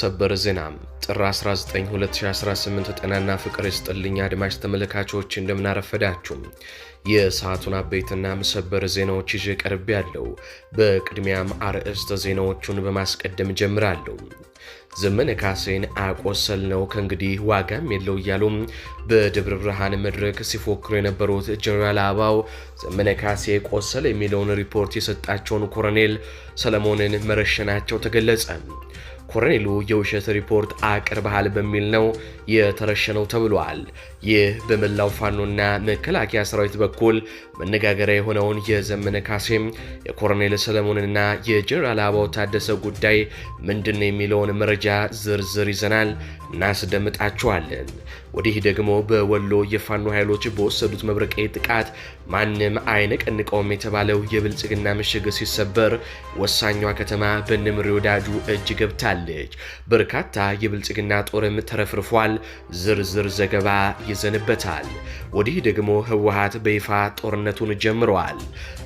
ሰበር ዜና ጥር 19 2018 ጤናና ፍቅር ይስጥልኝ አድማጭ ተመልካቾች እንደምናረፈዳችሁ የሰዓቱን አበይትና ሰበር ዜናዎች ይዤ ቀርብ ያለው። በቅድሚያም አርዕስተ ዜናዎቹን በማስቀደም ጀምራለሁ። ዘመነ ካሴን አቆሰል ነው ከእንግዲህ ዋጋም የለው እያሉ በደብረ ብርሃን መድረክ ሲፎክሩ የነበሩት ጀነራል አበባው ዘመነ ካሴ ቆሰለ የሚለውን ሪፖርት የሰጣቸውን ኮሎኔል ሰለሞንን መረሸናቸው ተገለጸ። ኮሎኔሉ የውሸት ሪፖርት አቅርበሃል በሚል ነው የተረሸነው ተብሏል። ይህ በመላው ፋኖና መከላከያ ሰራዊት በኩል መነጋገሪያ የሆነውን የዘመነ ካሴም የኮሎኔል ሰለሞንና የጀነራል አበባው ታደሰ ጉዳይ ምንድነው የሚለውን መረጃ ዝርዝር ይዘናል እናስደምጣችኋለን። ወዲህ ደግሞ በወሎ የፋኖ ኃይሎች በወሰዱት መብረቃዊ ጥቃት ማንም አይነቀንቀውም የተባለው የብልጽግና ምሽግ ሲሰበር ወሳኟ ከተማ በነምሪ ወዳጁ እጅ ገብታለች። በርካታ የብልጽግና ጦርም ተረፍርፏል። ዝርዝር ዘገባ ይዘንበታል። ወዲህ ደግሞ ህወሓት በይፋ ጦርነቱን ጀምረዋል።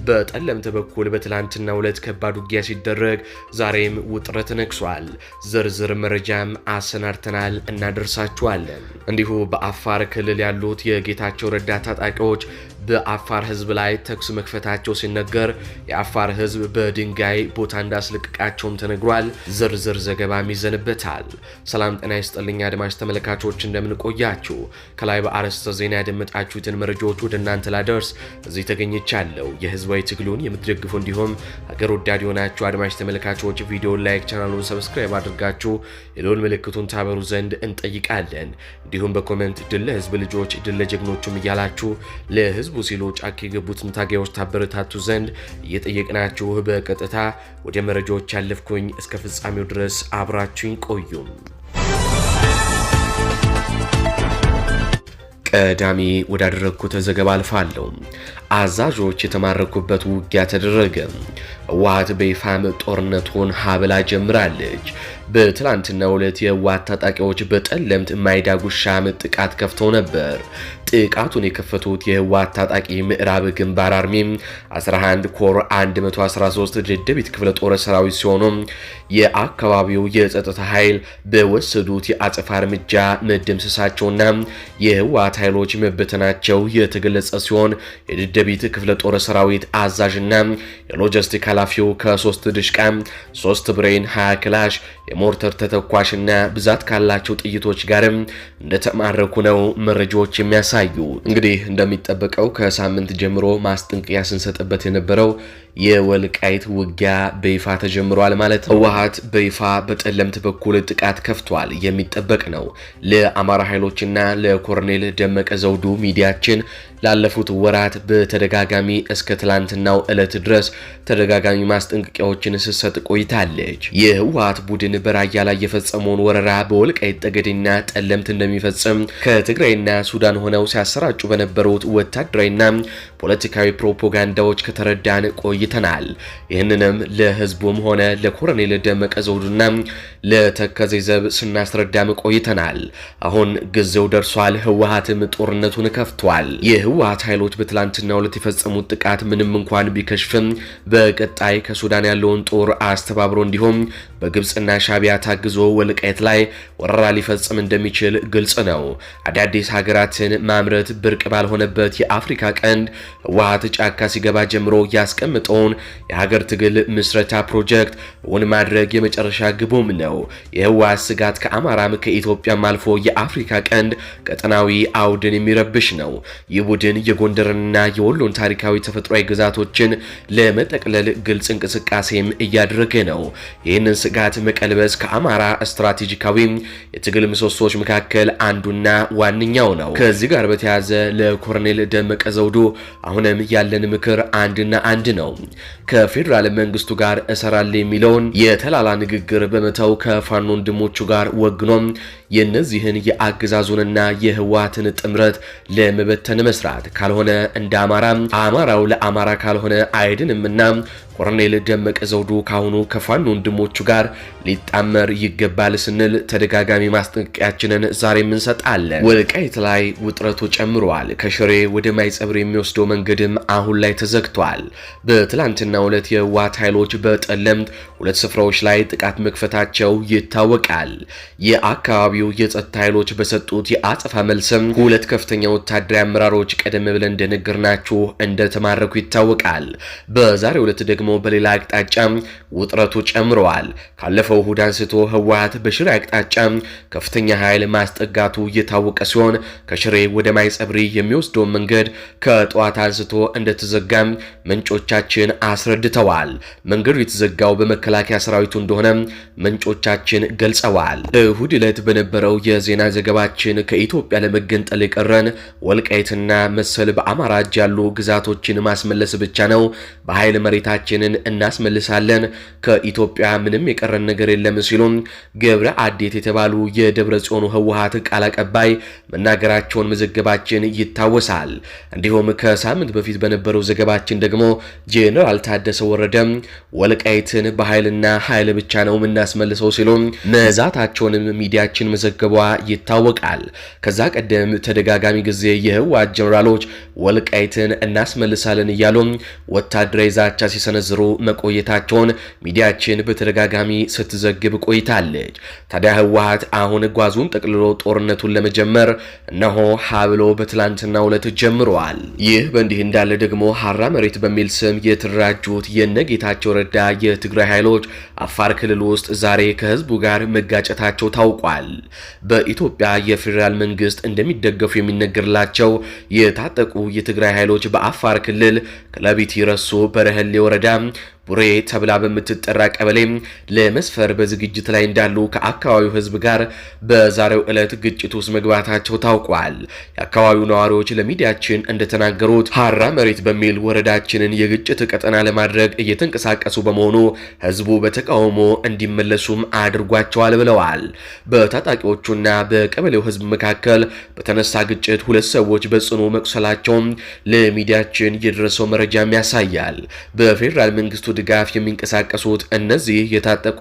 በጠለምት በኩል በትላንትናው ዕለት ከባድ ውጊያ ሲደረግ ዛሬም ውጥረት ነግሷል። ዝርዝር መረጃም አሰናድተናል እናደርሳችኋለን። እንዲሁ በአፋር ክልል ያሉት የጌታቸው ረዳ ታጣቂዎች በአፋር ህዝብ ላይ ተኩስ መክፈታቸው ሲነገር የአፋር ህዝብ በድንጋይ ቦታ እንዳስለቀቃቸውም ተነግሯል። ዝርዝር ዘገባም ይዘንበታል። ሰላም ጤና ይስጥልኝ አድማጭ ተመልካቾች እንደምንቆያችሁ። ከላይ በአርዕስተ ዜና ያደመጣችሁትን መረጃዎች ወደ እናንተ ላደርስ እዚህ ተገኝቻለሁ። የህዝባዊ ትግሉን የምትደግፉ እንዲሁም ሀገር ወዳድ የሆናችሁ አድማጭ ተመልካቾች ቪዲዮን ላይክ፣ ቻናሉን ሰብስክራይብ አድርጋችሁ የደወል ምልክቱን ታበሩ ዘንድ እንጠይቃለን። እንዲሁም በኮሜንት ድል ለህዝብ ልጆች ድል ለጀግኖቹም እያላችሁ ለህዝቡ ሲሉ ጫካ የገቡትን ታጋዮች ታበረታቱ ዘንድ እየጠየቅናችሁ በቀጥታ ወደ መረጃዎች ያለፍኩኝ። እስከ ፍጻሜው ድረስ አብራችሁኝ ቆዩም። ቀዳሚ ወዳደረግኩት ዘገባ አልፋለሁ። አዛዦች የተማረኩበት ውጊያ ተደረገ። ህወሓት በይፋም ጦርነቱን ሀብላ ጀምራለች። በትላንትናው ዕለት የህወሓት ታጣቂዎች በጠለምት ማይዳጉሻም ጥቃት ከፍተው ነበር። ጥቃቱን የከፈቱት የህወሓት ታጣቂ ምዕራብ ግንባር አርሚ 11 ኮር 113 ደደቢት ክፍለ ጦር ሰራዊት ሲሆኑ የአካባቢው የጸጥታ ኃይል በወሰዱት የአጸፋ እርምጃ መደምሰሳቸውና የህወሓት ኃይሎች መበተናቸው የተገለጸ ሲሆን የደደቢት ክፍለ ጦር ሰራዊት አዛዥና የሎጂስቲክ ኃላፊው ከ3 ድሽቃ 3 ብሬን 20 ክላሽ የሞርተር ተተኳሽና ብዛት ካላቸው ጥይቶች ጋርም እንደተማረኩ ነው መረጃዎች የሚያሳዩ። እንግዲህ እንደሚጠበቀው ከሳምንት ጀምሮ ማስጠንቀቂያ ስንሰጥበት የነበረው የወልቃይት ውጊያ በይፋ ተጀምሯል ማለት ነው። ህወሓት በይፋ በጠለምት በኩል ጥቃት ከፍቷል የሚጠበቅ ነው። ለአማራ ኃይሎችና ለኮሎኔል ደመቀ ዘውዱ ሚዲያችን ላለፉት ወራት በተደጋጋሚ እስከ ትላንትናው ዕለት ድረስ ተደጋጋሚ ማስጠንቀቂያዎችን ስትሰጥ ቆይታለች። የህወሓት ቡድን በራያ ላይ የፈጸመውን ወረራ በወልቃይት ጠገዴና ጠለምት እንደሚፈጽም ከትግራይና ሱዳን ሆነው ሲያሰራጩ በነበሩት ወታደራዊና ፖለቲካዊ ፕሮፓጋንዳዎች ከተረዳን ቆይተናል። ይህንንም ለህዝቡም ሆነ ለኮሎኔል ደመቀ ዘውዱና ለተከዜ ዘብ ስናስረዳም ቆይተናል። አሁን ጊዜው ደርሷል። ህወሓትም ጦርነቱን ከፍቷል። የህወሓት ኃይሎች በትላንትናው ዕለት የፈጸሙት ጥቃት ምንም እንኳን ቢከሽፍም በቀጣይ ከሱዳን ያለውን ጦር አስተባብሮ እንዲሁም በግብጽና ሻቢያ ታግዞ ወልቃይት ላይ ወረራ ሊፈጽም እንደሚችል ግልጽ ነው። አዳዲስ ሀገራትን ማምረት ብርቅ ባልሆነበት የአፍሪካ ቀንድ ህወሓት ጫካ ሲገባ ጀምሮ ያስቀምጠውን የሀገር ትግል ምስረታ ፕሮጀክት እውን ማድረግ የመጨረሻ ግቡም ነው። የህወሓት ስጋት ከአማራም ከኢትዮጵያም አልፎ የአፍሪካ ቀንድ ቀጠናዊ አውድን የሚረብሽ ነው። ይህ ቡድን የጎንደርንና የወሎን ታሪካዊ ተፈጥሯዊ ግዛቶችን ለመጠቅለል ግልጽ እንቅስቃሴም እያደረገ ነው። ይህንን ስጋት መቀልበስ ከአማራ ስትራቴጂካዊ የትግል ምሰሶች መካከል አንዱና ዋነኛው ነው። ከዚህ ጋር በተያያዘ ለኮሎኔል ደመቀ ዘውዱ አሁንም ያለን ምክር አንድና አንድ ነው። ከፌዴራል መንግስቱ ጋር እሰራለሁ የሚለውን የተላላ ንግግር በመተው ከፋኖ ወንድሞቹ ጋር ወግኖም የነዚህን የአገዛዙንና የህወሓትን ጥምረት ለመበተን መስራት ካልሆነ እንደ አማራው ለአማራ ካልሆነ አይድንምና ኮሎኔል ደመቀ ዘውዱ ካሁኑ ከፋኖ ወንድሞቹ ጋር ሊጣመር ይገባል ስንል ተደጋጋሚ ማስጠንቀቂያችንን ዛሬም እንሰጣለን። ወልቃይት ላይ ውጥረቱ ጨምሯል። ከሽሬ ወደ ማይጸብር የሚወስደው መንገድም አሁን ላይ ተዘግቷል። በትላንትናው ዕለት የህወሓት ኃይሎች በጠለምት ሁለት ስፍራዎች ላይ ጥቃት መክፈታቸው ይታወቃል። የአካባቢው የጸጥታ ኃይሎች በሰጡት የአጸፋ መልስም ሁለት ከፍተኛ ወታደራዊ አመራሮች ቀደም ብለን እንደነገርናችሁ እንደተማረኩ ይታወቃል። በዛሬው ዕለት ደግሞ በሌላ አቅጣጫ ውጥረቱ ጨምረዋል። ካለፈው እሁድ አንስቶ ህወሓት በሽሬ አቅጣጫ ከፍተኛ ኃይል ማስጠጋቱ እየታወቀ ሲሆን ከሽሬ ወደ ማይጸብሪ የሚወስደውን መንገድ ከጠዋት አንስቶ እንደተዘጋም ምንጮቻችን አስረድተዋል። መንገዱ የተዘጋው በመከላከያ ሰራዊቱ እንደሆነ ምንጮቻችን ገልጸዋል። እሁድ ዕለት በነበረው የዜና ዘገባችን ከኢትዮጵያ ለመገንጠል የቀረን ወልቃይትና መሰል በአማራ እጅ ያሉ ግዛቶችን ማስመለስ ብቻ ነው። በኃይል መሬታችንን እናስመልሳለን። ከኢትዮጵያ ምንም የቀረን ነገር የለም ሲሉም ገብረ አዴት የተባሉ የደብረ ጽዮኑ ህወሓት ቃል አቀባይ መናገራቸውን መዘገባችን ይታወሳል። እንዲሁም ከሳምንት በፊት በነበረው ዘገባችን ደግሞ ጄኔራል ታደሰ ወረደም ወልቃይትን በኃይልና ኃይል ብቻ ነው የምናስመልሰው ሲሉ መዛታቸውንም ሚዲያችን መዘገቧ ይታወቃል። ከዛ ቀደም ተደጋጋሚ ጊዜ የህወሓት ጀነራሎች ወልቃይትን እናስመልሳለን እያሉ ወታደራዊ ዛቻ ሲሰነዝሩ መቆየታቸውን ሚዲያችን በተደጋጋሚ ስትዘግብ ቆይታለች። ታዲያ ህወሓት አሁን ጓዙን ጠቅልሎ ጦርነቱን ለመጀመር እነሆ ሀብሎ በትላንትናው ዕለት ጀምረዋል። ይህ በእንዲህ እንዳለ ደግሞ ሀራ መሬት በሚል ስም የተደራጁት የነጌታቸው ረዳ የትግራይ ኃይሎች አፋር ክልል ውስጥ ዛሬ ከህዝቡ ጋር መጋጨታቸው ታውቋል። በኢትዮጵያ የፌዴራል መንግስት እንደሚደገፉ የሚነገርላቸው የታጠቁ የትግራይ ኃይሎች በአፋር ክልል ከለቢቲ ረሱ በረህሌ ወረዳ ቡሬ ተብላ በምትጠራ ቀበሌ ለመስፈር በዝግጅት ላይ እንዳሉ ከአካባቢው ህዝብ ጋር በዛሬው ዕለት ግጭት ውስጥ መግባታቸው ታውቋል። የአካባቢው ነዋሪዎች ለሚዲያችን እንደተናገሩት ሀራ መሬት በሚል ወረዳችንን የግጭት ቀጠና ለማድረግ እየተንቀሳቀሱ በመሆኑ ህዝቡ በተቃውሞ እንዲመለሱም አድርጓቸዋል ብለዋል። በታጣቂዎቹና በቀበሌው ህዝብ መካከል በተነሳ ግጭት ሁለት ሰዎች በጽኑ መቁሰላቸውን ለሚዲያችን የደረሰው መረጃም ያሳያል። በፌዴራል መንግስቱ ድጋፍ የሚንቀሳቀሱት እነዚህ የታጠቁ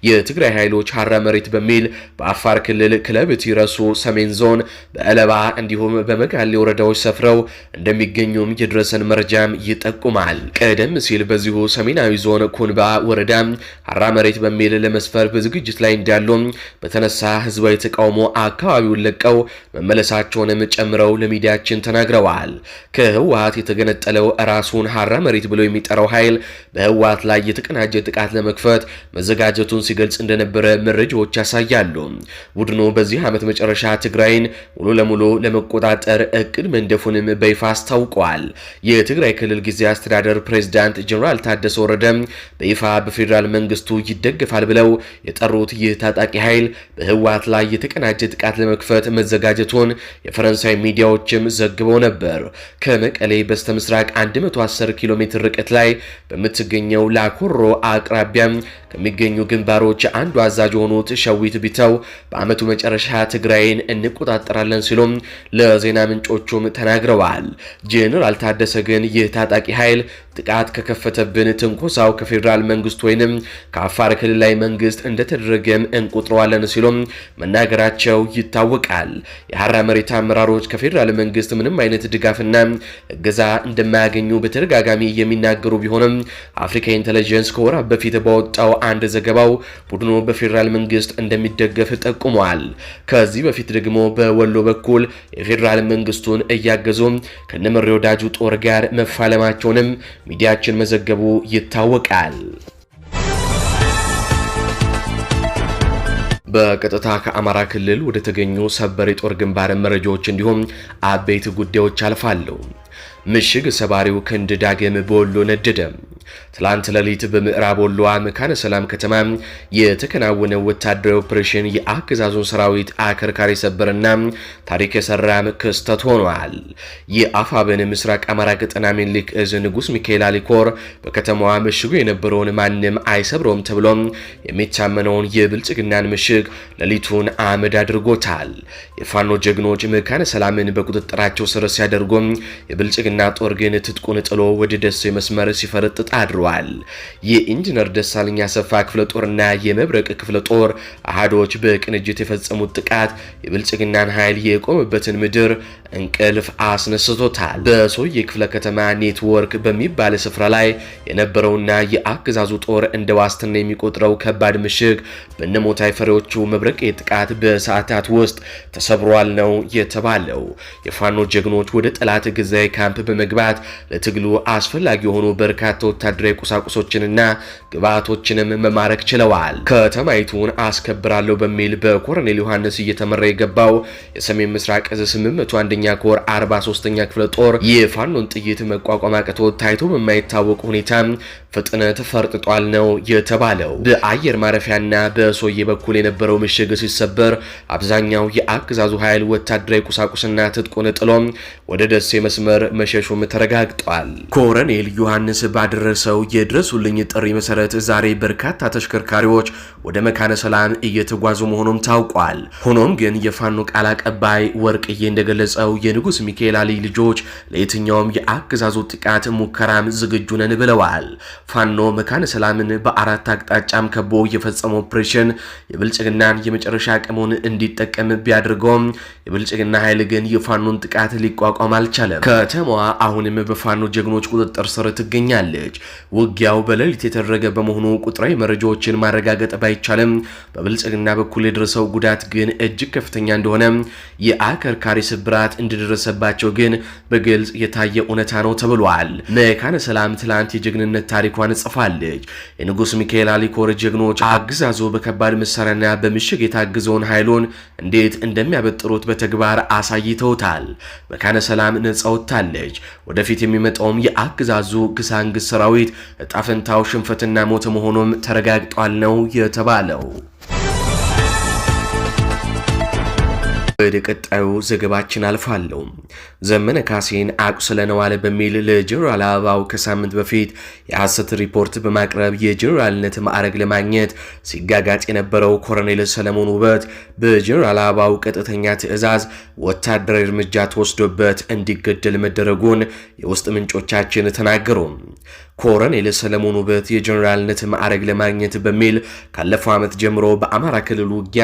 የትግራይ ኃይሎች ሀራ መሬት በሚል በአፋር ክልል ክለብቲ ረሱ ሰሜን ዞን በአለባ እንዲሁም በመጋሌ ወረዳዎች ሰፍረው እንደሚገኙም የደረሰን መረጃም ይጠቁማል። ቀደም ሲል በዚሁ ሰሜናዊ ዞን ኩንባ ወረዳ ሀራ መሬት በሚል ለመስፈር በዝግጅት ላይ እንዳሉ በተነሳ ህዝባዊ ተቃውሞ አካባቢውን ለቀው መመለሳቸውንም ጨምረው ለሚዲያችን ተናግረዋል። ከህወሓት የተገነጠለው ራሱን ሀራ መሬት ብሎ የሚጠራው ኃይል በህወሓት ላይ የተቀናጀ ጥቃት ለመክፈት መዘጋጀቱን ሲገልጽ እንደነበረ መረጃዎች ያሳያሉ። ቡድኑ በዚህ ዓመት መጨረሻ ትግራይን ሙሉ ለሙሉ ለመቆጣጠር እቅድ መንደፉንም በይፋ አስታውቋል። የትግራይ ክልል ጊዜያዊ አስተዳደር ፕሬዝዳንት ጀነራል ታደሰ ወረደ በይፋ በፌዴራል መንግስቱ ይደገፋል ብለው የጠሩት ይህ ታጣቂ ኃይል በህወሓት ላይ የተቀናጀ ጥቃት ለመክፈት መዘጋጀቱን የፈረንሳይ ሚዲያዎችም ዘግበው ነበር። ከመቀሌ በስተምስራቅ 110 ኪሎ ሜትር ርቀት ላይ በምትገኘው ላኮሮ አቅራቢያ ከሚገኙ ግንባሮች አንዱ አዛዥ የሆኑት ሸዊት ቢተው በአመቱ መጨረሻ ትግራይን እንቆጣጠራለን ሲሉም ለዜና ምንጮቹም ተናግረዋል። ጄኔራል ታደሰ ግን ይህ ታጣቂ ኃይል ጥቃት ከከፈተብን ትንኮሳው ከፌዴራል መንግስት ወይንም ከአፋር ክልላዊ መንግስት እንደተደረገም እንቆጥረዋለን ሲሉም መናገራቸው ይታወቃል። የሀራ መሬት አመራሮች ከፌዴራል መንግስት ምንም አይነት ድጋፍና እገዛ እንደማያገኙ በተደጋጋሚ የሚናገሩ ቢሆንም አፍሪካ ኢንተለጀንስ ከወራት በፊት በወጣው አንድ ዘገባው ቡድኑ በፌዴራል መንግስት እንደሚደገፍ ጠቁሟል። ከዚህ በፊት ደግሞ በወሎ በኩል የፌዴራል መንግስቱን እያገዙ ከነመሪ ወዳጁ ጦር ጋር መፋለማቸውንም ሚዲያችን መዘገቡ ይታወቃል። በቀጥታ ከአማራ ክልል ወደ ተገኙ ሰበር የጦር ግንባር መረጃዎች እንዲሁም አበይት ጉዳዮች አልፋለሁ። ምሽግ ሰባሪው ክንድ ዳግም በወሎ ነደደ። ትላንት ሌሊት በምዕራብ ወሎዋ መካነ ሰላም ከተማ የተከናወነ ወታደራዊ ኦፕሬሽን የአገዛዙን ሰራዊት አከርካሪ ሰበርና ታሪክ የሰራም ክስተት ሆኗል። የአፋብን ምስራቅ አማራ ቀጠና ሚኒሊክ እዝ ንጉስ ሚካኤል አሊኮር በከተማዋ ምሽጉ የነበረውን ማንም አይሰብረውም ተብሎ የሚታመነውን የብልጽግናን ምሽግ ሌሊቱን አመድ አድርጎታል። የፋኖ ጀግኖች መካነ ሰላምን በቁጥጥራቸው ስር ሲያደርጉም የብልጽግና ጦር ግን ትጥቁን ጥሎ ወደ ደሴ መስመር ሲፈረጥጥ አድሯል። የኢንጂነር ደሳለኝ አሰፋ ክፍለ ጦርና የመብረቅ ክፍለ ጦር አሃዶች በቅንጅት የፈጸሙት ጥቃት የብልጽግናን ኃይል የቆመበትን ምድር እንቅልፍ አስነስቶታል። በሶዬ ክፍለ ከተማ ኔትወርክ በሚባል ስፍራ ላይ የነበረውና የአገዛዙ ጦር እንደ ዋስትና የሚቆጥረው ከባድ ምሽግ በነሞታይ ፈሪዎቹ መብረቅ ጥቃት በሰዓታት ውስጥ ተሰብሯል ነው የተባለው። የፋኖ ጀግኖች ወደ ጠላት ግዛይ ካምፕ በመግባት ለትግሉ አስፈላጊ የሆኑ በርካታ ወታደራዊ ቁሳቁሶችንና ግብዓቶችንም መማረክ ችለዋል። ከተማይቱን አስከብራለሁ በሚል በኮሎኔል ዮሐንስ እየተመራ የገባው የሰሜን ምስራቅ እዝ 801ኛ ኮር 43ኛ ክፍለ ጦር የፋኖን ጥይት መቋቋም አቅቶት ታይቶ በማይታወቅ ሁኔታ ፍጥነት ፈርጥጧል ነው የተባለው። በአየር ማረፊያና በሶዬ በኩል የነበረው ምሽግ ሲሰበር አብዛኛው የአገዛዙ ኃይል ወታደራዊ ቁሳቁስና ትጥቁን ጥሎ ወደ ደሴ መስመር መሸሹም ተረጋግጧል። ኮሎኔል ዮሐንስ ባደረሰው የድረሱልኝ ጥሪ መሰረት ዛሬ በርካታ ተሽከርካሪዎች ወደ መካነ ሰላም እየተጓዙ መሆኑም ታውቋል። ሆኖም ግን የፋኖ ቃል አቀባይ ወርቅዬ እንደገለጸው የንጉስ ሚካኤል አሊ ልጆች ለየትኛውም የአገዛዙ ጥቃት ሙከራም ዝግጁ ነን ብለዋል። ፋኖ መካነ ሰላምን በአራት አቅጣጫም ከቦ የፈጸመው ኦፕሬሽን የብልጽግናን የመጨረሻ አቅሙን እንዲጠቀም ቢያደርገውም የብልጽግና ኃይል ግን የፋኖን ጥቃት ሊቋቋም አልቻለም። ከተማዋ አሁንም በፋኖ ጀግኖች ቁጥጥር ስር ትገኛለች። ውጊያው በሌሊት የተደረገ በመሆኑ ቁጥራዊ መረጃዎችን ማረጋገጥ ባይቻልም በብልጽግና በኩል የደረሰው ጉዳት ግን እጅግ ከፍተኛ እንደሆነ፣ የአከርካሪ ስብራት እንደደረሰባቸው ግን በግልጽ የታየ እውነታ ነው ተብሏል። መካነ ሰላም ትላንት የጀግንነት ታሪኳን ጽፋለች። የንጉስ ሚካኤል አሊ ኮር ጀግኖች አገዛዙ በከባድ መሳሪያና በምሽግ የታገዘውን ኃይሉን እንዴት እንደሚያበጥሩት በተግባር አሳይተውታል። መካነ ሰላም ነጻ ወጥታለች። ወደፊት የሚመጣውም የአገዛዙ ግሳንግስ ሰራዊት እጣ ፈንታው ሽንፈትና ሞት መሆኑም ተረጋግጧል ነው የተባለው። ወደ ቀጣዩ ዘገባችን አልፋለሁ። ዘመነ ካሴን አቁስለነዋል በሚል ለጀነራል አበባው ከሳምንት በፊት የሐሰት ሪፖርት በማቅረብ የጀነራልነት ማዕረግ ለማግኘት ሲጋጋጥ የነበረው ኮሎኔል ሰለሞን ውበት በጀነራል አበባው ቀጥተኛ ትዕዛዝ ወታደራዊ እርምጃ ተወስዶበት እንዲገደል መደረጉን የውስጥ ምንጮቻችን ተናገሩ። ኮሎኔል ሰለሞን ውበት የጀነራልነት ማዕረግ ለማግኘት በሚል ካለፈው ዓመት ጀምሮ በአማራ ክልል ውጊያ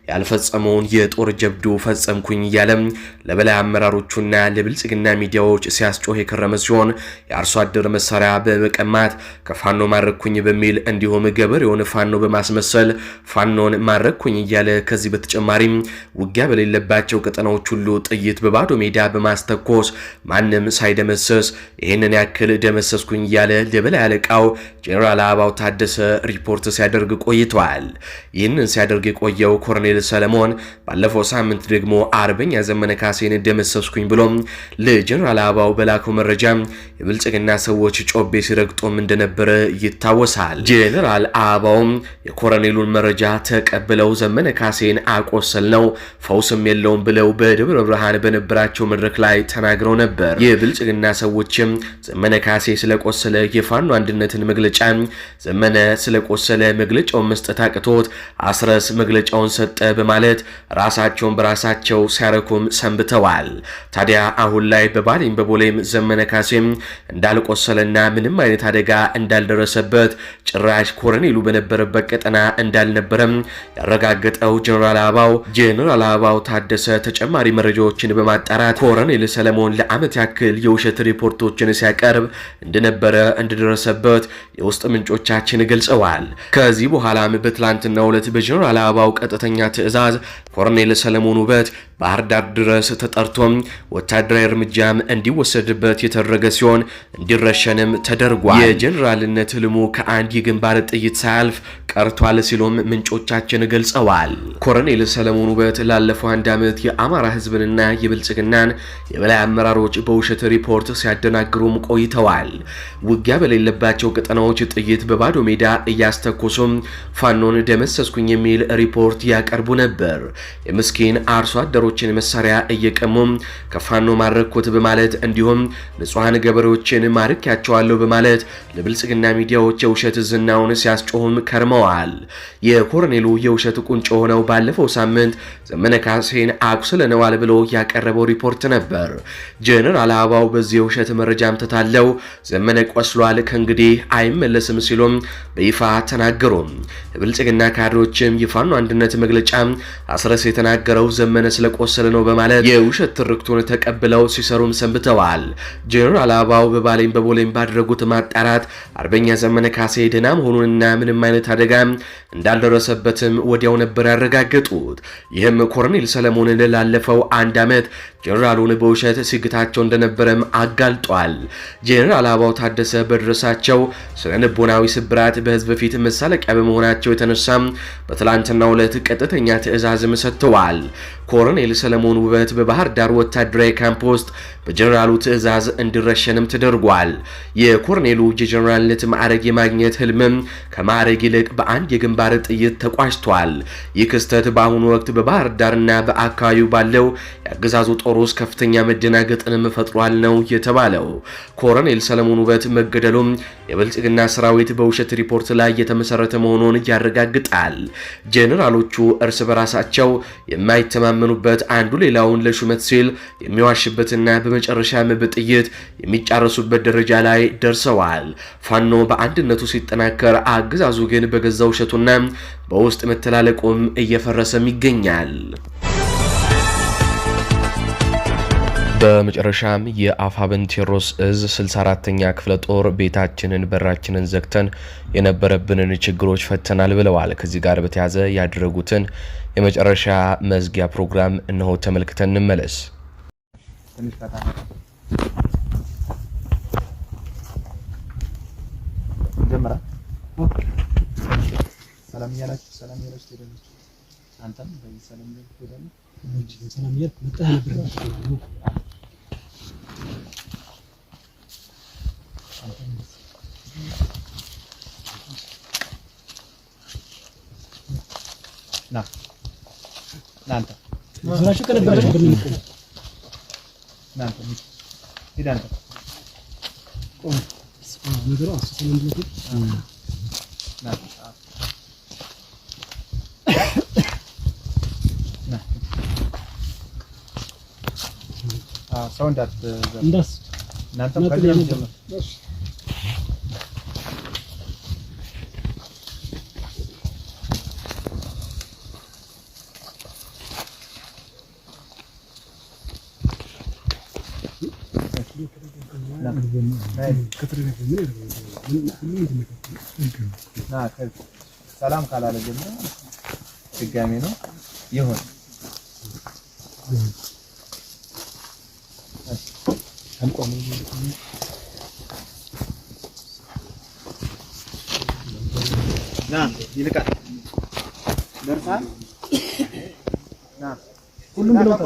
ያልፈጸመውን የጦር ጀብዱ ፈጸምኩኝ እያለም ለበላይ አመራሮቹና ለብልጽግና ሚዲያዎች ሲያስጮህ የከረመ ሲሆን የአርሶ አደር መሳሪያ በመቀማት ከፋኖ ማረኩኝ በሚል እንዲሁም ገበሬውን ፋኖ በማስመሰል ፋኖን ማረኩኝ እያለ ከዚህ በተጨማሪም ውጊያ በሌለባቸው ቀጠናዎች ሁሉ ጥይት በባዶ ሜዳ በማስተኮስ ማንም ሳይደመሰስ ይህንን ያክል ደመሰስኩኝ እያለ ለበላይ አለቃው ጄኔራል አበባው ታደሰ ሪፖርት ሲያደርግ ቆይቷል። ይህንን ሲያደርግ የቆየው ኮሎኔል ሰለሞን ባለፈው ሳምንት ደግሞ አርበኛ ዘመነ ካሴን ደመሰስኩኝ ብሎ ለጀነራል አበባው በላከው መረጃ የብልጽግና ሰዎች ጮቤ ሲረግጦም እንደነበረ ይታወሳል። ጀነራል አበባው የኮሎኔሉን መረጃ ተቀብለው ዘመነ ካሴን አቆሰል ነው ፈውስም የለውም ብለው በደብረ ብርሃን በነበራቸው መድረክ ላይ ተናግረው ነበር። የብልጽግና ሰዎችም ዘመነ ካሴ ስለቆሰለ የፋኖ አንድነትን መግለጫ ዘመነ ስለቆሰለ መግለጫውን መስጠት አቅቶት አስረስ መግለጫውን ሰጠ በማለት ራሳቸውን በራሳቸው ሲያረኩም ሰንብተዋል። ታዲያ አሁን ላይ በባሌም በቦሌም ዘመነ ካሴም እንዳልቆሰለና ምንም አይነት አደጋ እንዳልደረሰበት ጭራሽ ኮሎኔሉ በነበረበት ቀጠና እንዳልነበረም ያረጋገጠው ጀነራል አበባው ታደሰ ተጨማሪ መረጃዎችን በማጣራት ኮሎኔል ሰለሞን ለዓመት ያክል የውሸት ሪፖርቶችን ሲያቀርብ እንደነበረ እንደደረሰበት የውስጥ ምንጮቻችን ገልጸዋል። ከዚህ በኋላም በትላንትናው ዕለት በጀነራል አበባው ቀጥተኛ ትዕዛዝ ኮሎኔል ሰለሞን ውበት ባህር ዳር ድረስ ተጠርቶም ወታደራዊ እርምጃም እንዲወሰድበት የተደረገ ሲሆን እንዲረሸንም ተደርጓል። የጀነራልነት ህልሙ ከአንድ የግንባር ጥይት ሳያልፍ ቀርቷል ሲሉም ምንጮቻችን ገልጸዋል። ኮሎኔል ሰለሞን ውበት ላለፈው አንድ ዓመት የአማራ ህዝብንና የብልጽግናን የበላይ አመራሮች በውሸት ሪፖርት ሲያደናግሩም ቆይተዋል። ውጊያ በሌለባቸው ቀጠናዎች ጥይት በባዶ ሜዳ እያስተኮሱም ፋኖን ደመሰስኩኝ የሚል ሪፖርት ያቀርቡ ነበር። የምስኪን አርሶ አደሮችን መሳሪያ እየቀሙም ከፋኖ ማረኩት በማለት እንዲሁም ንጹሃን ገበሬዎችን ማርኪያቸዋለሁ በማለት ለብልጽግና ሚዲያዎች የውሸት ዝናውን ሲያስጮሁም ከርመዋል። ፈጽመዋል። የኮሎኔሉ የውሸት ቁንጮ ሆነው ባለፈው ሳምንት ዘመነ ካሴን አቁስለነዋል ብሎ ያቀረበው ሪፖርት ነበር። ጀነራል አበባው በዚህ የውሸት መረጃም ተታለው ዘመነ ቆስሏል ከእንግዲህ አይመለስም ሲሉም በይፋ ተናገሩ። የብልጽግና ካድሬዎችም የፋኖ አንድነት መግለጫ አስረስ የተናገረው ዘመነ ስለቆሰለ ነው በማለት የውሸት ትርክቱን ተቀብለው ሲሰሩም ሰንብተዋል። ጀነራል አበባው በባሌም በቦሌም ባደረጉት ማጣራት አርበኛ ዘመነ ካሴ ደህና መሆኑንና ምንም አይነት አደጋ እንዳልደረሰበትም ወዲያው ነበር ያረጋገጡት። ይህም ኮሎኔል ሰለሞንን ላለፈው አንድ ዓመት ጀነራሉን በውሸት ሲግታቸው እንደነበረም አጋልጧል። ጀነራል አበባው ታደሰ በደረሳቸው ስነ ልቦናዊ ስብራት በህዝብ ፊት መሳለቂያ በመሆናቸው የተነሳ በትላንትናው ዕለት ቀጥተኛ ትዕዛዝም ሰጥተዋል። ኮሎኔል ሰለሞን ውበት በባህር ዳር ወታደራዊ ካምፕ ውስጥ በጀነራሉ ትዕዛዝ እንዲረሸንም ተደርጓል። የኮሎኔሉ የጀነራልነት ማዕረግ የማግኘት ህልምም ከማዕረግ ይልቅ በአንድ የግንባር ጥይት ተቋጭቷል። ይህ ክስተት በአሁኑ ወቅት በባህር ዳርና በአካባቢው ባለው የአገዛዙ ጦር ውስጥ ከፍተኛ መደናገጥንም ፈጥሯል ነው የተባለው። ኮሎኔል ሰለሞን ውበት መገደሉም የብልጽግና ሰራዊት በውሸት ሪፖርት ላይ የተመሰረተ መሆኑን ያረጋግጣል። ጀነራሎቹ እርስ በራሳቸው የማይተማመኑበት አንዱ ሌላውን ለሹመት ሲል የሚዋሽበትና በመጨረሻም በጥይት የሚጫረሱበት ደረጃ ላይ ደርሰዋል። ፋኖ በአንድነቱ ሲጠናከር፣ አገዛዙ ግን በገዛ ውሸቱና በውስጥ መተላለቁም እየፈረሰም ይገኛል። በመጨረሻም የአፋብን ቴዎድሮስ እዝ 64ኛ ክፍለ ጦር ቤታችንን በራችንን ዘግተን የነበረብንን ችግሮች ፈተናል ብለዋል። ከዚህ ጋር በተያያዘ ያደረጉትን የመጨረሻ መዝጊያ ፕሮግራም እነሆ ተመልክተን እንመለስ። ሰላም ያላችሁ ሰላም ያላችሁ ተደረገ አንተም በሰላም ተደረገ ሰላም ያልኩ መጣ ነበር ና ናንተ ዙራሽ ከነበረሽ በምን ናንተ ሂዳንተ ቆም ነገሩ አሰሰን እንዴት ና ሰው እንዳስ እናንተም ከዚህ ጀምር ሰላም ካላለ ጀምር ድጋሜ ነው ይሁን ና ይልቃል ደርሳል ና ሁሉም ብለው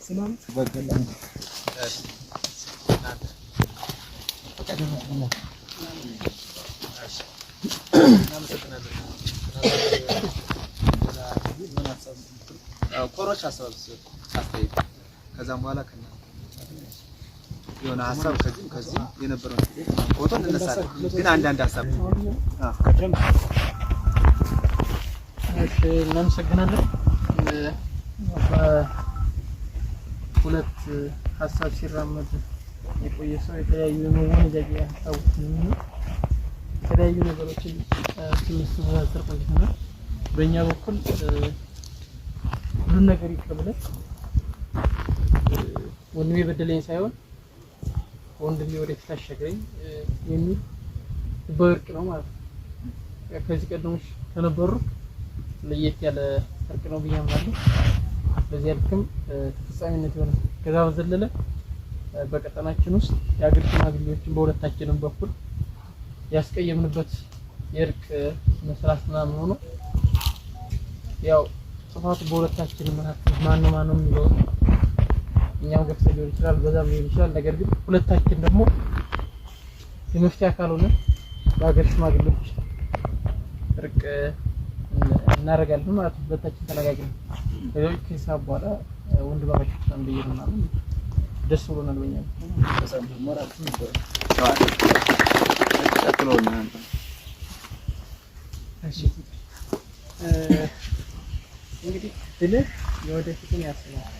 ሰላም በገለ ኮሮች አሰብስ አስተያየት ከዛም በኋላ ከና የሆነ ሐሳብ ከዚህ የነበረው ፎቶ እንነሳለን ግን አንድ ሐሳብ እሺ እናመሰግናለን። ሁለት ሐሳብ ሲራመድ የቆየ ሰው የተለያዩ መወነጃጀያ ሐሳቦች ነው የተለያዩ ነገሮችን ሲመሰረታተር ቆይተናል። በእኛ በኩል ሁሉ ነገር ይቀበላል። ወንድሜ በደለኝ ሳይሆን ወንድሜ ወደፊት አሻገረኝ የሚል በእርቅ ነው ማለት ነው። ከዚህ ቀደምሽ ከነበሩ ለየት ያለ እርቅ ነው ብዬ አምናለሁ። በዚህ ልክም ተፈጻሚነት ይሆናል። ከዛ በዘለለ በቀጠናችን ውስጥ የአገር ሽማግሌዎችን በሁለታችንም በኩል ያስቀየምንበት የእርቅ መስራት ምናምን ሆኖ ያው ጥፋቱ በሁለታችንም መካከል ማነው የሚለው እኛው ገፍተን ሊሆን ይችላል፣ በዛም ሊሆን ይችላል። ነገር ግን ሁለታችን ደግሞ የመፍትሄ አካል ሆነን በአገር ሽማግሌዎች እርቅ እናደርጋለን ማለት ነው። ሁለታችን ተነጋግረን ከዚህ ከሳብ በኋላ ወንድማማቾች ነን ብዬ ነው ደስ ብሎናል። በእኛ እሺ እንግዲህ ብልህ የወደፊቱን ያስባል፣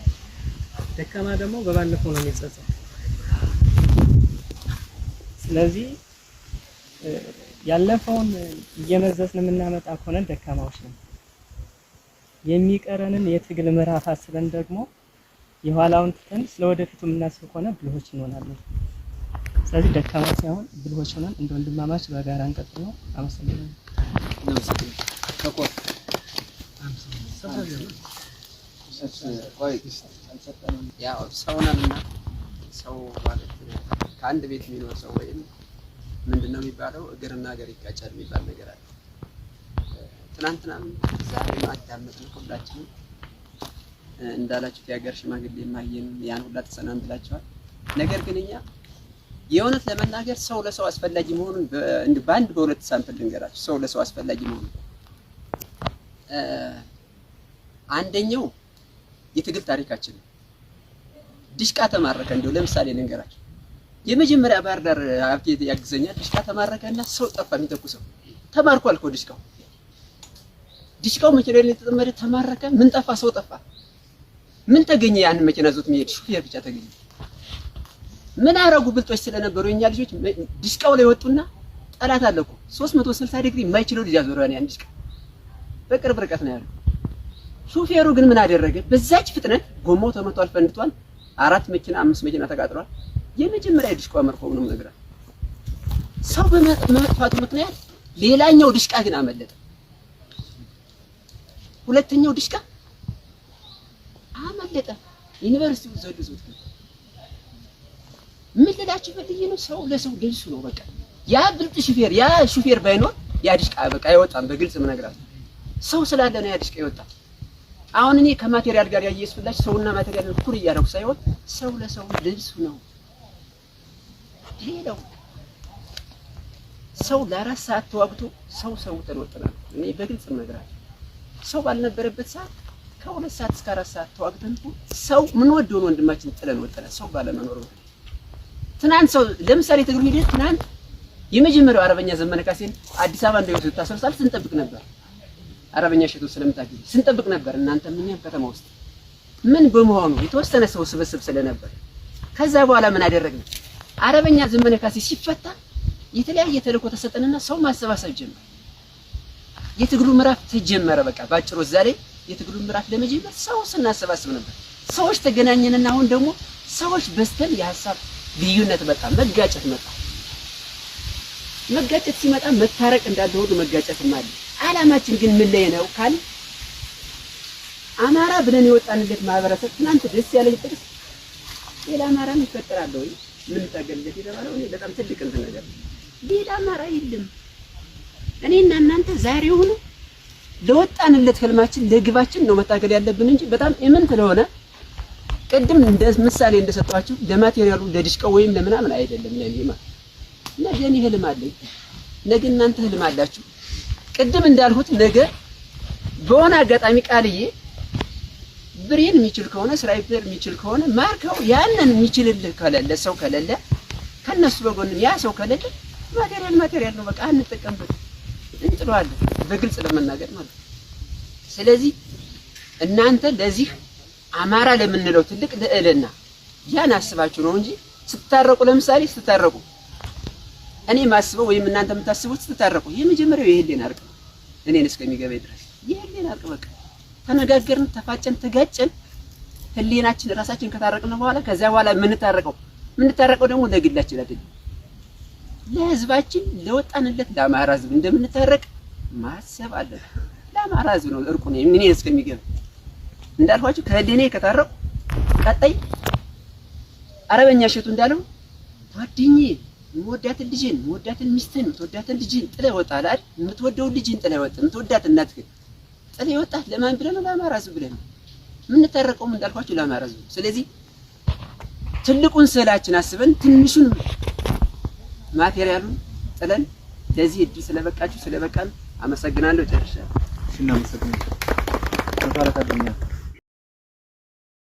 ደካማ ደግሞ በባለፈው ነው የሚጸጸው። ስለዚህ ያለፈውን እየመዘዝን የምናመጣ ከሆነ ደካማዎች ነን። የሚቀረንን የትግል ምዕራፍ አስበን ደግሞ የኋላውን ትተን ስለወደፊቱ የምናስብ ከሆነ ብልሆች እንሆናለን። ስለዚህ ደካማ ሳይሆን ብልሆች ሆነን እንደ ወንድማማች በጋራ እንቀጥል ነው። አመሰግናለሁ። ያው ሰው ነንና ሰው ማለት ከአንድ ቤት የሚኖር ሰው ወይም ምንድነው የሚባለው እግርና እግር ይጋጫል የሚባል ነገር አለ። ትናንትናም ዛሬም አዳመጥን ሁላችንም እንዳላችሁት የሀገር ሽማግሌ ማየን ያን ሁላ ተሰናብላችኋል። ነገር ግን እኛ የእውነት ለመናገር ሰው ለሰው አስፈላጊ መሆኑን በአንድ በሁለት ሳምፕል ልንገራችሁ። ሰው ለሰው አስፈላጊ መሆኑን አንደኛው የትግል ታሪካችን ነው። ዲሽቃ ተማረከ። እንደው ለምሳሌ ልንገራችሁ። የመጀመሪያ ባህር ዳር ሀብቴ ያግዘኛል። ዲሽቃ ተማረከና ሰው ጠፋ የሚተኩሰው ተማርኳል እኮ ዲሽቃው። ዲሽቃው መኪና ላይ ተጠመደ፣ ተማረከ። ምን ጠፋ? ሰው ጠፋ። ምን ተገኘ? ያን መኪና ዞት የሚሄድ ሹፌር ብቻ ተገኘ። ምን አረጉ? ብልጦች ስለነበሩ የኛ ልጆች ዲሽቃው ላይ ወጡና ጠላት አለ እኮ 360 ዲግሪ የማይችለው ልጅ አዞረዋል። ያን ዲሽቃ በቅርብ ርቀት ነው ያለው። ሹፌሩ ግን ምን አደረገ? በዛች ፍጥነት ጎማው ተመቷል፣ ፈንድቷል። 4 መኪና 5 መኪና ተቃጥሏል። የመጀመሪያ ዲሽቃው መርፎው ነው ነገር ሰው በመጥፋቱ ምክንያት ሌላኛው ዲሽቃ ግን አመለጠ። ሁለተኛው ዲሽቃ አመለጠ። ዩኒቨርሲቲው ዘልዞት ምን ልላችሁ ፈልጌ ነው፣ ሰው ለሰው ደርሱ ነው በቃ። ያ ብልጥ ሹፌር ያ ሹፌር ባይኖር ያ ዲሽቃ በቃ አይወጣም። በግልጽ ምነግራችሁ ሰው ስላለ ነው ያ ዲሽቃ ይወጣል። አሁን እኔ ከማቴሪያል ጋር ያየስኩላችሁ ሰውና ማቴሪያል እኩል እያደረጉ ሳይሆን ሰው ለሰው ልብሱ ነው። ሌላው ሰው ለ4 ሰዓት ተዋግቶ ሰው ተወጥናል። እኔ በግልጽ ምነግራችሁ ሰው ባልነበረበት ሰዓት ከ2 ሰዓት እስከ 4 ሰዓት ተዋግተን ሰው ምን ወደው ወንድማችን ጥለን ወጥተናል። ሰው ባለመኖር ነው። ትናንት ሰው ለምሳሌ ትግሩ ሂደት ትናንት የመጀመሪያው አርበኛ ዘመነ ካሴን አዲስ አበባ እንደው ታሰርሳል ስንጠብቅ ነበር። አረበኛ ሸቱ ስለምታገኝ ስንጠብቅ ነበር። እናንተ ምን ከተማ ውስጥ ምን በመሆኑ የተወሰነ ሰው ስብስብ ስለነበር ከዛ በኋላ ምን አደረግን? አረበኛ ዘመነ ካሴ ሲፈታ የተለያየ ተልእኮ ተሰጠንና ሰው ማሰባሰብ ጀመረ። የትግሉ ምዕራፍ ተጀመረ። በቃ ባጭሩ እዛ ላይ የትግሉ ምዕራፍ ለመጀመር ሰው ስናሰባስብ ነበር። ሰዎች ተገናኘንና አሁን ደግሞ ሰዎች በስተን የሐሳብ ልዩነት መጣ፣ መጋጨት መጣ። መጋጨት ሲመጣ መታረቅ እንዳለ ሁሉ መጋጨትም አለ። ዓላማችን ግን ምን ላይ ነው ካል አማራ ብለን የወጣንለት ማህበረሰብ ትናንት ደስ ያለኝ ጥቅስ ሌላ አማራም ይፈጠራል ወይ ምን ታገልለት ይደባለው እኔ በጣም ትልቅ እንትን ነገር ሌላ አማራ የለም። እኔና እናንተ ዛሬውኑ ለወጣንለት ህልማችን ለግባችን ነው መታገል ያለብን እንጂ በጣም እምን ስለሆነ ቅድም እንደ ምሳሌ እንደሰጣችሁ ለማቴሪያሉ ለዲሽቃው ወይም ለምናምን አይደለም። ለኔማ ነገ እኔ ህልም አለኝ፣ ነገ እናንተ ህልም አላችሁ። ቅድም እንዳልሁት ነገ በሆነ አጋጣሚ ቃልዬ ብሬን የሚችል ከሆነ ስራይፐር የሚችል ከሆነ ማርከው ያንን የሚችልልህ ከሌለ ሰው ከሌለ ከነሱ በጎን ያ ሰው ከሌለ ማቴሪያል ነው በቃ አንጠቀምበት እንጥለዋለን፣ በግልጽ ለመናገር ማለት ነው። ስለዚህ እናንተ ለዚህ አማራ ለምንለው ትልቅ ልዕልና ያን አስባችሁ ነው እንጂ ስትታረቁ ለምሳሌ ስትታረቁ እኔ ማስበው ወይም እናንተ የምታስቡት ስትታረቁ የመጀመሪያው የህሊና እርቅ እኔን እስከሚገባኝ ድረስ የህሊና እርቅ በቃ ተነጋገርን፣ ተፋጨን፣ ተጋጨን ህሊናችን ራሳችን ከታረቅን በኋላ ከዚያ በኋላ የምንታረቀው ደግሞ ለግላችን አይደለም፣ ለህዝባችን ለወጣንለት ለአማራ ህዝብ እንደምንታረቅ ማሰብ አለብን። ለአማራ ህዝብ ነው እርቁ ነው እኔን እስከሚገባኝ። እንዳልኳችሁ ከህሊናዬ ከታረቁ ቀጣይ አረበኛ ሸቱ እንዳለው ጓደኛዬ የምወዳትን ልጅን የምወዳትን ሚስትን የምትወዳትን ልጅን ጥለህ ወጣህ አይደል? የምትወደውን ልጅን ጥለህ ወጣህ፣ የምትወዳት እናትህን ጥለህ ወጣህ። ለማን ብለህ ነው? ለአማራ ህዝብ ብለህ ነው። የምንታረቀውም እንዳልኳችሁ ለአማራ ህዝብ። ስለዚህ ትልቁን ስዕላችን አስበን ትንሹን ማቴሪያሉን ጥለን ለዚህ እድል ስለበቃችሁ ስለበቃን አመሰግናለሁ። ጨርሻለሁ። እናመሰግናለን።